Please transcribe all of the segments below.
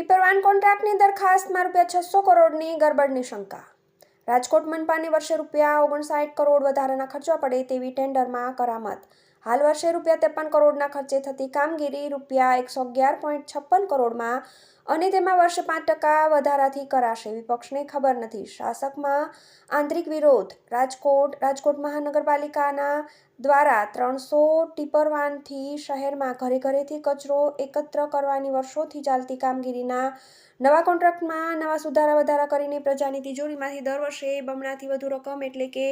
ટીપરવાન કોન્ટ્રાક્ટની દરખાસ્તમાં ₹600 કરોડની ગરબડની શંકા. રાજકોટ મનપાને વર્ષે ₹59 કરોડ વધારાના ખર્ચવા પડે તેવી ટેન્ડરમાં કરામત. હાલ વર્ષે ₹53 કરોડના ખર્ચે થતી કામગીરી ₹111.56 કરોડમાં અને તેમાં વર્ષે 5% વધારાથી કરાશે. વિપક્ષને ખબર નથી, શાસકમાં આંતરિક વિરોધ. રાજકોટ મહાનગરપાલિકાના દ્વારા 300 ટીપરવાનથી શહેરમાં ઘરે ઘરેથી કચરો એકત્ર કરવાની વર્ષોથી ચાલતી કામગીરીના નવા કોન્ટ્રાક્ટમાં નવા સુધારા કરીને પ્રજાની તિજોરીમાંથી દર વર્ષે બમણાથી વધુ રકમ એટલે કે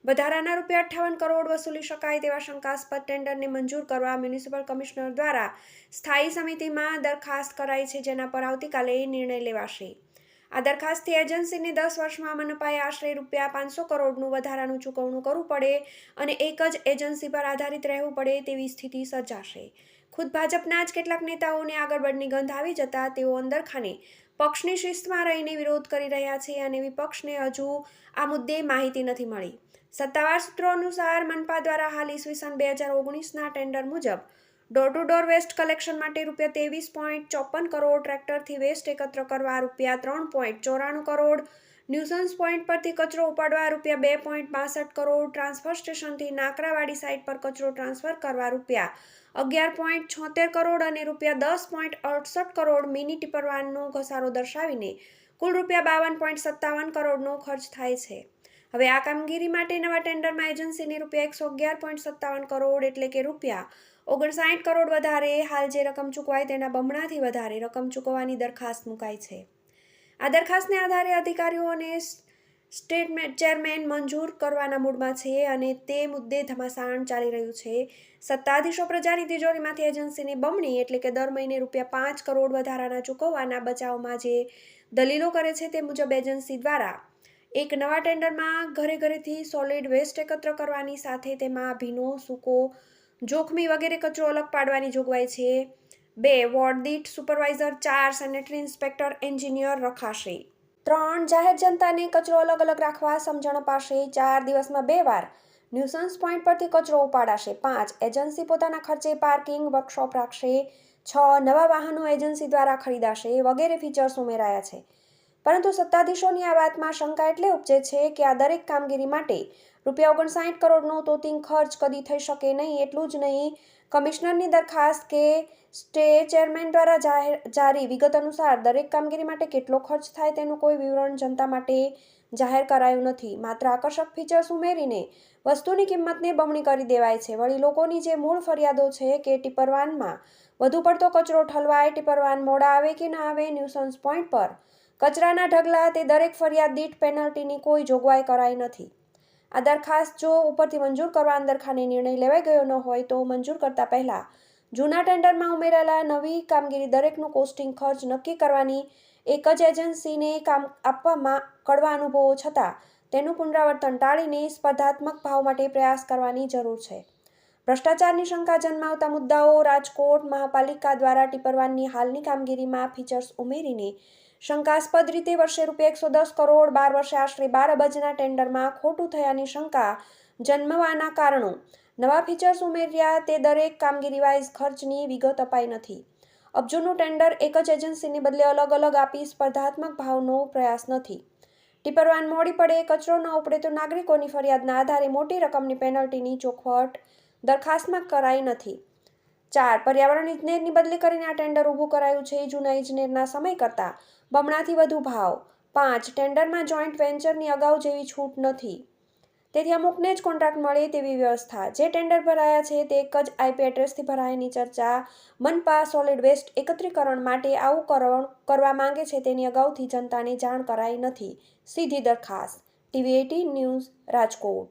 વધારાના ₹58 કરોડ વસૂલી શકાય તેવા શંકાસ્પદ ટેન્ડરને મંજૂર કરવા મ્યુનિસિપલ કમિશનર દ્વારા સ્થાયી સમિતિમાં દરખાસ્ત કરાઈ છે, જેના પર આવતીકાલે નિર્ણય લેવાશે. આ દરખાસ્તથી એજન્સીને 10 વર્ષમાં મનપાએ આશરે ₹500 કરોડનું વધારાનું ચૂકવણું કરવું પડે અને એક જ એજન્સી પર આધારિત રહેવું પડે તેવી સ્થિતિ સર્જાશે. ખુદ ભાજપના જ કેટલાક નેતાઓને આ ગરબડની ગંધ આવી જતા તેઓ અંદરખાને પક્ષની શિસ્તમાં રહીને વિરોધ કરી રહ્યા છે અને વિપક્ષને હજુ આ મુદ્દે માહિતી નથી મળી. સત્તાવાર સૂત્રો અનુસાર મનપા દ્વારા હાલ ઈસવીસન 2019ના ટેન્ડર મુજબ door to door waste collection માટે ₹23.54 કરોડ, ટ્રેક્ટરથી વેસ્ટ એકત્ર કરવા ₹3.94 કરોડ, ન્યુસન્સ પોઈન્ટ પરથી કચરો ઉપાડવા ₹2.62 કરોડ, ટ્રાન્સફર સ્ટેશનથી નાકરાવાડી સાઇટ પર કચરો ટ્રાન્સફર કરવા ₹11.76 કરોડ અને ₹10.68 કરોડ મિની ટીપરવાનનો ઘસારો દર્શાવીને કુલ ₹52.57 કરોડનો ખર્ચ થાય છે. હવે આ કામગીરી માટે નવા ટેન્ડરમાં એજન્સીને ₹111.57 કરોડ એટલે કે ₹59 કરોડ વધારે હાલ જે રકમ ચૂકવાય તેના બમણાથી વધારે રકમ ચૂકવવાની દરખાસ્ત મુકાઈ છે. આ દરખાસ્તને આધારે અધિકારીઓ અને સ્ટેટ ચેરમેન મંજૂર કરવાના મૂડમાં છે અને તે મુદ્દે ઘમાસાણ ચાલી રહ્યું છે. સત્તાધીશો પ્રજાની તિજોરીમાંથી એજન્સીને બમણી એટલે કે દર મહિને ₹5 કરોડ વધારાના ચૂકવવાના બચાવમાં જે દલીલો કરે છે તે મુજબ એજન્સી દ્વારા એક નવા ટેન્ડરમાં ઘરે ઘરેથી સોલિડ વેસ્ટ એકત્ર કરવાની સાથે તેમાં ભીનો, સૂકો, જોખમી વગેરે કચરો અલગ પાડવાની જોગવાઈ છે. 2 વોર્ડ દીઠ સુપરવાઇઝર, 4 સેનેટરી ઇન્સ્પેક્ટર એન્જિનિયર રખાશે. 3 જાહેર જનતાને કચરો અલગ અલગ રાખવા સમજણ અપાશે. 4 દિવસમાં 2 વાર ન્યુસન્સ પોઈન્ટ પરથી કચરો ઉપાડાશે. 5 એજન્સી પોતાના ખર્ચે પાર્કિંગ વર્કશોપ રાખશે. 6 નવા વાહનો એજન્સી દ્વારા ખરીદાશે વગેરે ફીચર્સ ઉમેરાયા છે. પરંતુ સત્તાધીશોની આ વાતમાં શંકા એટલે ઉપજે છે કે આ દરેક કામગીરી માટે ₹59 કરોડનો તોતિંગ ખર્ચ કદી થઈ શકે નહીં. એટલું જ નહીં, કમિશનરની દરખાસ્ત કે સ્ટેટ ચેરમેન દ્વારા જારી વિગત અનુસાર દરેક કામગીરી માટે કેટલો ખર્ચ થાય તેનું કોઈ વિવરણ જનતા માટે જાહેર કરાયું નથી. માત્ર આકર્ષક ફીચર્સ ઉમેરીને વસ્તુની કિંમતને બમણી કરી દેવાય છે. વળી લોકોની જે મૂળ ફરિયાદો છે કે ટીપરવાનમાં વધુ પડતો કચરો ઠલવાય, ટીપરવાન મોડા આવે કે ન આવે, ન્યુસન્સ પોઈન્ટ પર કચરાના ઢગલા, તે દરેક ફરિયાદ દીઠ પેનલ્ટીની કોઈ જોગવાઈ કરાઈ નથી. આ દરખાસ્ત જો ઉપરથી મંજૂર કરવા અંદરખાને નિર્ણય લેવાઈ ગયો ન હોય તો મંજૂર કરતા પહેલા જૂના ટેન્ડરમાં ઉમેરાયેલા નવી કામગીરી દરેકનું કોસ્ટિંગ ખર્ચ નક્કી કરવાની એક જ એજન્સીને કામ આપવામાં કડવા અનુભવો છતાં તેનું પુનરાવર્તન ટાળીને સ્પર્ધાત્મક ભાવ માટે પ્રયાસ કરવાની જરૂર છે. ભ્રષ્ટાચારની શંકા જન્માવતા મુદ્દાઓ. રાજકોટ મહાપાલિકા દ્વારા ટીપરવાનની હાલની કામગીરીમાં ફીચર્સ ઉમેરીને શંકાસ્પદ રીતે વર્ષે ₹110 કરોડ, 12 વર્ષે આશરે 12 અબજના ટેન્ડરમાં ખોટું થયાની શંકા જન્મવાના કારણો. નવા ફીચર્સ ઉમેર્યા તે દરેક કામગીરી વાઇઝ ખર્ચની વિગત અપાઈ નથી. અબજોનું ટેન્ડર એક જ એજન્સીને બદલે અલગ અલગ આપી સ્પર્ધાત્મક ભાવનો પ્રયાસ નથી. ટીપરવાન મોડી પડે, કચરો ન ઉપડે તો નાગરિકોની ફરિયાદના આધારે મોટી રકમની પેનલ્ટીની ચોખવટ દરખાસ્તમાં કરાઈ નથી. 4 પર્યાવરણ ઇજનેરની બદલી કરીને આ ટેન્ડર ઊભું કરાયું છે. જૂના ઇજનેરના સમય કરતાં બમણાથી વધુ ભાવ. 5 ટેન્ડરમાં જોઈન્ટ વેન્ચરની અગાઉ જેવી છૂટ નથી. તેથી અમુકને જ કોન્ટ્રાક્ટ મળે તેવી વ્યવસ્થા. જે ટેન્ડર ભરાયા છે તે એક જ IP એડ્રેસથી ભરાયાની ચર્ચા. મનપા સોલિડ વેસ્ટ એકત્રીકરણ માટે આવું કરવા માંગે છે તેની અગાઉથી જનતાને જાણ કરાઈ નથી. સીધી દરખાસ્ત. TV18 news, Rajkot.